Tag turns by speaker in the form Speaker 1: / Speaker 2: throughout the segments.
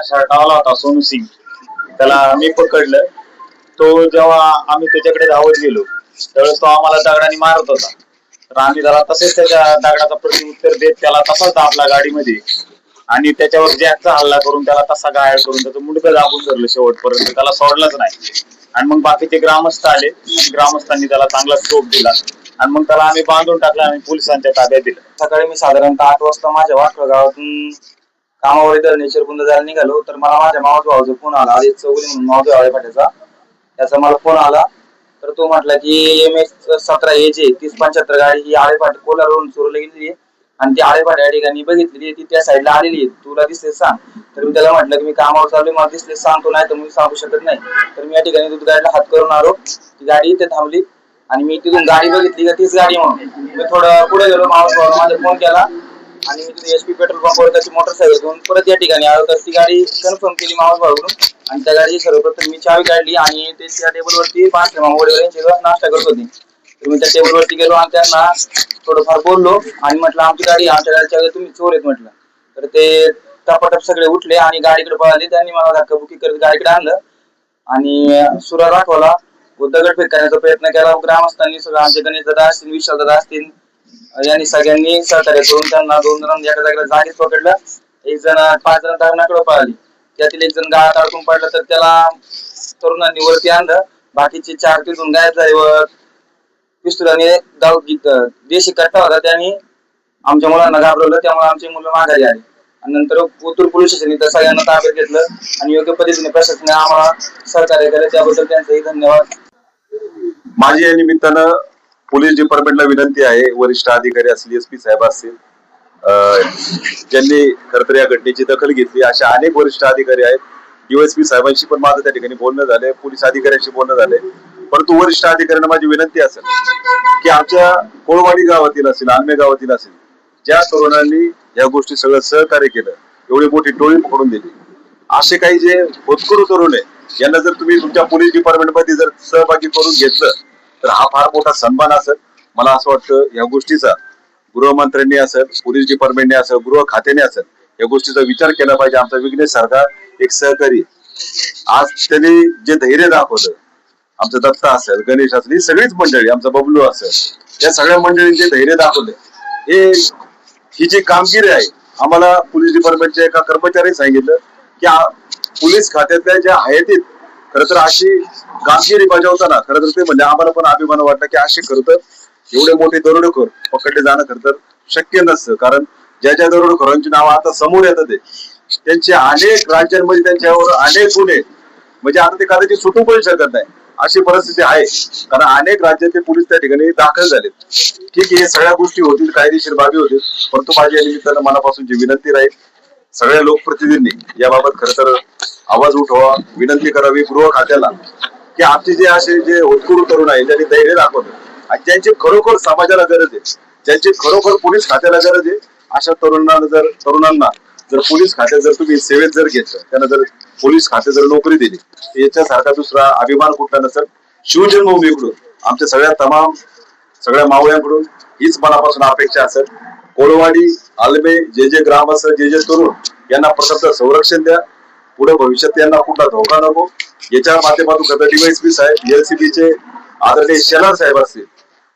Speaker 1: शर्टावाला होता सोनू सिंग, त्याला मी पकडलं. तो जेव्हा आम्ही त्याच्याकडे धावत गेलो त्यावेळेस तो आम्हाला दगडाने मारत होता. तर आम्ही त्याला तसेच त्याच्या दगडाचा प्रत्युत्तर देत त्याला तसाच दाबला गाडीमध्ये आणि त्याच्यावर जॅकचा हल्ला करून त्याला तसा घायल करून त्याचं मुंडकं दाबून धरलं शेवटपर्यंत, त्याला सोडलंच नाही. आणि मग बाकीचे ग्रामस्थ आले आणि ग्रामस्थांनी त्याला चांगला स्कोप दिला आणि मग त्याला आम्ही बांधून टाकला आणि पोलिसांच्या ताब्यात दिलं.
Speaker 2: सकाळी मी साधारणतः 8 वाजता माझ्या वाकड गावातून कामावर धरणेश्वर बुंद जायला निघालो तर मला माझ्या मावस भावाचा फोन आला. आधी चौगुले म्हणून मावस भाव फाट्याचा, त्याचा मला फोन आला. तर तो म्हटला की MS-17 AJ 3075 गाडी ही आळेफाट कोलारवरून चोरली गेलेली आणि ती आळेफाट या ठिकाणी बघितलेली, ती त्या साईडला आलेली आहे, तुला दिसते सांग. तर मी त्याला म्हटलं की मी कामावर चालू, मला दिसले सांगतो, नाही तर मी सांगू शकत नाही. तर मी या ठिकाणी दूध गाडीला हात करून आलो. ती गाडी इथे थांबली आणि मी तिथून गाडी बघितली का तीच गाडी म्हणून मी थोडं पुढे गेलो. मावस भावाला माझा फोन केला आणि मी तिथे SP पेट्रोल पंपवर त्याची मोटरसायकल घेऊन परत या ठिकाणी आलो. तर ती गाडी कन्फर्म केली मावस भावाकडून आणि त्या गाडीची सर्वप्रथम मी चावी काढली आणि ते त्या टेबलवरती 5 मावडेवाल्यांची नाश्ता करत होती. तर मी त्या टेबलवरती गेलो आणि त्यांना थोडंफार बोललो आणि म्हटलं आमची गाडी, आमच्या गाडीच्या आधी तुम्ही चोर आहेत म्हटलं. तर ते टपाटप सगळे उठले आणि गाडीकडे पळाले. त्यांनी मला धक्काबुक्की करत गाडीकडे आणलं आणि सुरा दाखवला व दगडफेक करण्याचा प्रयत्न केला. ग्रामस्थांनी सगळं आमचे गणेश दादा असतील, विशाल दादा असतील यांनी सगळ्यांनी सहकार्य करून त्यांना 2 जण एका जागेला जागीच पकडलं. 5 जण धरणाकडे पळाली. त्यातील 1 जण गाळात अडकून पडला तर त्याला तरुणांनी वरती आणलं. बाकीचे 4 तिथून गायब झाले व पिस्तुलाने देशी कट्टा होता त्याने आमच्या मुलांना घाबरवलं. त्यामुळे आमची मुलं माघारी आली आणि नंतर ओतूर पोलीस स्टेशनने सगळ्यांना ताब्यात घेतलं आणि योग्य पद्धतीने प्रशासनाने आम्हाला सहकार्य केलं, त्याबद्दल त्यांचंही धन्यवाद.
Speaker 3: माझी या निमित्तानं पोलीस डिपार्टमेंटला विनंती आहे, वरिष्ठ अधिकारी असतील, SP साहेब असतील, ज्यांनी खरंतर या घटनेची दखल घेतली, अशा अनेक वरिष्ठ अधिकारी आहेत. DSP साहेबांशी पण माझं त्या ठिकाणी बोलणं झालंय, पोलीस अधिकाऱ्यांशी बोलणं झालंय. परंतु वरिष्ठ अधिकाऱ्यांना माझी विनंती असेल की आमच्या कोळवाडी गावातील असेल, आलमे गावातील असेल, ज्या तरुणांनी या गोष्टी सगळं सहकार्य केलं, एवढी मोठी टोळी पकडून दिली, असे काही जे होतकरू तरुण आहे यांना जर तुम्ही तुमच्या पोलीस डिपार्टमेंट मध्ये जर सहभागी करून घेतलं तर हा फार मोठा सन्मान असेल. मला असं वाटतं या गोष्टीचा गृहमंत्र्यांनी असेल, पोलीस डिपार्टमेंटने असेल, गृह खात्याने असेल, या गोष्टीचा विचार केला पाहिजे. आमचा विघ्नेश सारखा एक सहकारी आज त्यांनी जे धैर्य दाखवलं, आमचं दत्ता असेल, गणेश असेल, ही सगळीच मंडळी, आमचा बबलू असेल, या सगळ्या मंडळींनी जे धैर्य दाखवले, ही जी कामगिरी आहे, आम्हाला पोलीस डिपार्टमेंटच्या एका कर्मचाऱ्याने सांगितलं की पोलीस खात्यातल्या ज्या हयातीत खरं तर अशी कामगिरी बजावताना खरं तर ते म्हणजे आम्हाला पण अभिमान वाटला की असे खरं तर एवढे मोठे दरोडेखोर पकडले जाणं खरं तर शक्य नसतं. कारण ज्या ज्या दरोडेखोरांची नावं आता समोर येतात त्यांचे अनेक राज्यांमध्ये त्यांच्यावर अनेक गुन्हे, म्हणजे आता ते कदाचित सुटू पण शकत नाही अशी परिस्थिती आहे. कारण अनेक राज्यातले पोलीस त्या ठिकाणी दाखल झालेत. ठीक आहे, सगळ्या गोष्टी होतील, कायदेशीर बाबी होतील, परंतु माझ्या निमित्तानं मनापासूनची विनंती राहील सगळ्या लोकप्रतिनिधींनी याबाबत खरं तर आवाज उठवा, विनंती करावी गृह खात्याला की आमचे जे असे जे होतकरू तरुण आहे, ज्यांनी धैर्य दाखवलं आणि ज्यांची खरोखर समाजाला गरज आहे, ज्यांची खरोखर पोलीस खात्याला गरज आहे, अशा तरुणांना जर पोलीस खात्यात जर तुम्ही सेवेत जर घेतलं, त्यांना जर पोलीस खात्यात जर नोकरी दिली, याच्यासारखा दुसरा अभिमान कुठला नसेल. शिवजन्मभूमीकडून आमच्या सगळ्या मावळ्यांकडून हीच मनापासून अपेक्षा असेल. कोळवाडी, आलमे, जे ग्रामस्थ, जे तरुण यांना प्रथमतः संरक्षण द्या. पुढे भविष्यात यांना कुठला धोका नको. याच्या माध्यमातून DYSP साहेब, LCBचे आदरणीय शेलार साहेब असतील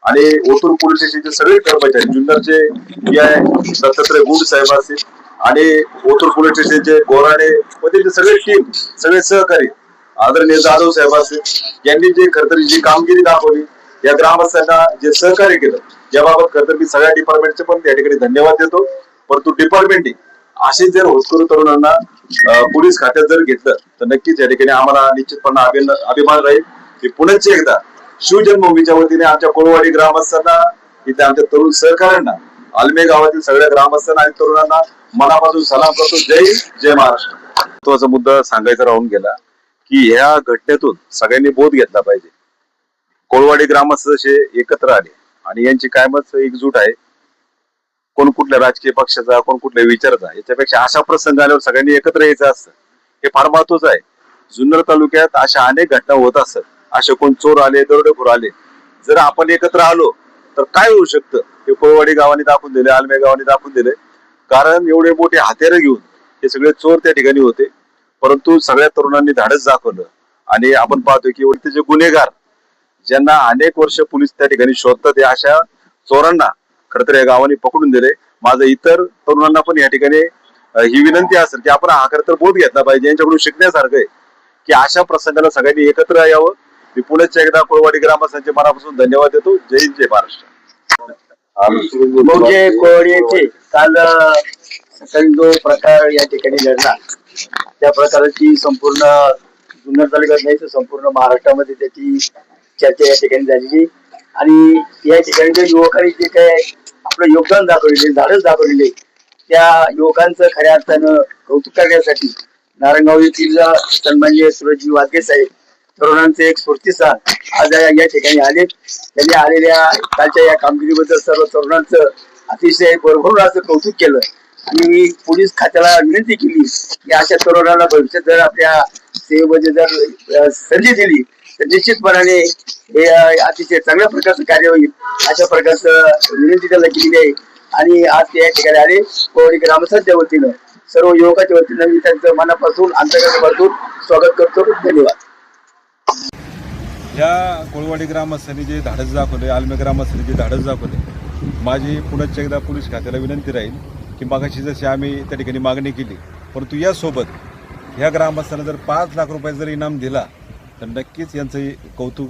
Speaker 3: आणि ओतूर पोलीस स्टेशनचे सगळे कर्मचारी, जुन्नरचे दत्तात्रय गुंड साहेब असतील आणि ओतूर पोलीस स्टेशनचे गोराडे व सगळे टीम, सगळे सहकारी आदरणीय जाधव साहेब असतील, यांनी जे खरतरी जी कामगिरी दाखवली, या ग्रामस्थांना जे सहकार्य केलं, याबाबत खरतर मी सगळ्या डिपार्टमेंटचे पण त्या ठिकाणी धन्यवाद देतो. परंतु डिपार्टमेंटने असे जर होतकरू तरुणांना पोलीस खात्यात जर घेतलं तर नक्कीच या ठिकाणी आम्हाला निश्चितपणे अभिमान राहील. की पुनश्च एकदा शिवजन्मभूमीच्या वतीने आमच्या कोळवाडी ग्रामस्थांना, इथे आमच्या तरुण सहकाऱ्यांना, आलमे गावातील सगळ्या ग्रामस्थांना आणि तरुणांना मनापासून सलाम करतो. जय महाराष्ट्र. महत्वाचा मुद्दा सांगायचा राहून गेला की ह्या घटनेतून सगळ्यांनी बोध घेतला पाहिजे. कोळवाडी ग्रामस्थ जसे एकत्र आले आणि यांची कायमच एकजूट आहे, कोण कुठल्या राजकीय पक्षाचा, कोण कुठल्या विचाराचा, याच्यापेक्षा अशा प्रसंग आल्यावर सगळ्यांनी एकत्र यायचं असतं, हे फार महत्वाचं आहे. जुन्नर तालुक्यात अशा अनेक घटना होत असतात. असे कोण चोर आले, दरोडेखोर आले, जर आपण एकत्र आलो तर काय होऊ शकतं हे कोळवाडी गावाने दाखवून दिले, आलमे गावाने दाखवून दिले. कारण एवढे मोठे हत्यारं घेऊन हे सगळे चोर त्या ठिकाणी होते परंतु सगळ्या तरुणांनी धाडस दाखवलं आणि आपण पाहतोय की एवढे जे गुन्हेगार ज्यांना अनेक वर्ष पोलीस त्या ठिकाणी शोधतात आहे, अशा चोरांना खरं तर या गावाने पकडून दिले. माझं इतर तरुणांना पण या ठिकाणी ही विनंती असेल की आपण हा खरं तर बोध घेतला पाहिजे, यांच्याकडून शिकण्यासारखं आहे की अशा प्रसंगाला सगळ्यांनी एकत्र यावं. मी पुण्याच्या एकदा कोळवाडी ग्रामस्थांचे मनापासून धन्यवाद देतो. जय हिंद, जय महाराष्ट्र.
Speaker 4: मौजे कोळवाडी येथे काल सकाळी जो प्रकार या ठिकाणी घडला त्या प्रकाराची संपूर्ण जुन्नर तालुक्यात नाही तर संपूर्ण महाराष्ट्रामध्ये त्याची चर्चा या ठिकाणी झालेली आणि या ठिकाणच्या युवकांनी जे काय आपलं योगदान दाखवलेले धाडस दाखवलेले त्या युवकांचं खऱ्या अर्थानं कौतुक करण्यासाठी नारायणगाव येथील सन्माननीय सुरजजी वाघे साहेब तरुणांचे एक स्फूर्तीस्थान आज या ठिकाणी आले. त्यांनी आलेल्या कालच्या या कामगिरीबद्दल सर्व तरुणांचं अतिशय भरभरून असं कौतुक केलं आणि मी पोलीस खात्याला विनंती केली की अशा तरुणांना भविष्यात जर आपल्या सेवेमध्ये जर संधी दिली तर निश्चितपणाने हे अतिशय चांगल्या प्रकारचं कार्य होईल अशा प्रकारचं विनंती त्याला केलेली आहे. आणि आज ते या ठिकाणी आले. कोळवाडी ग्रामस्थांच्या वतीनं सर्व युवकांच्या वतीनं मी त्यांचं मनापासून अंतर्गतपासून स्वागत करतो. धन्यवाद.
Speaker 5: या कोळवाडी ग्रामस्थांनी जे धाडस दाखवले, आलमे ग्रामस्थांनी जे धाडस दाखवले, माझी पुण्याच्या एकदा पोलीस खात्याला विनंती राहील की मागाशी जशी आम्ही त्या ठिकाणी मागणी केली, परंतु यासोबत ह्या ग्रामस्थांना जर 5 लाख रुपये जर इनाम दिला तर नक्कीच यांचं कौतुक,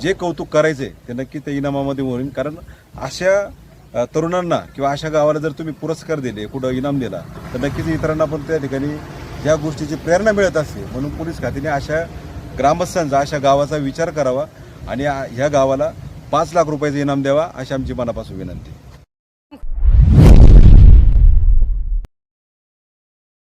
Speaker 5: जे कौतुक करायचे ते नक्कीच त्या इनामामध्ये होईल. कारण अशा तरुणांना किंवा अशा गावाला जर तुम्ही पुरस्कार दिले, कुठं इनाम दिला तर नक्कीच इतरांना पण त्या ठिकाणी या गोष्टीची प्रेरणा मिळत असते. म्हणून पोलीस खात्याने अशा ग्रामस्थांचा, अशा गावाचा विचार करावा आणि ह्या गावाला 5 लाख रुपयाचं इनाम द्यावा अशी आमची मनापासून विनंती.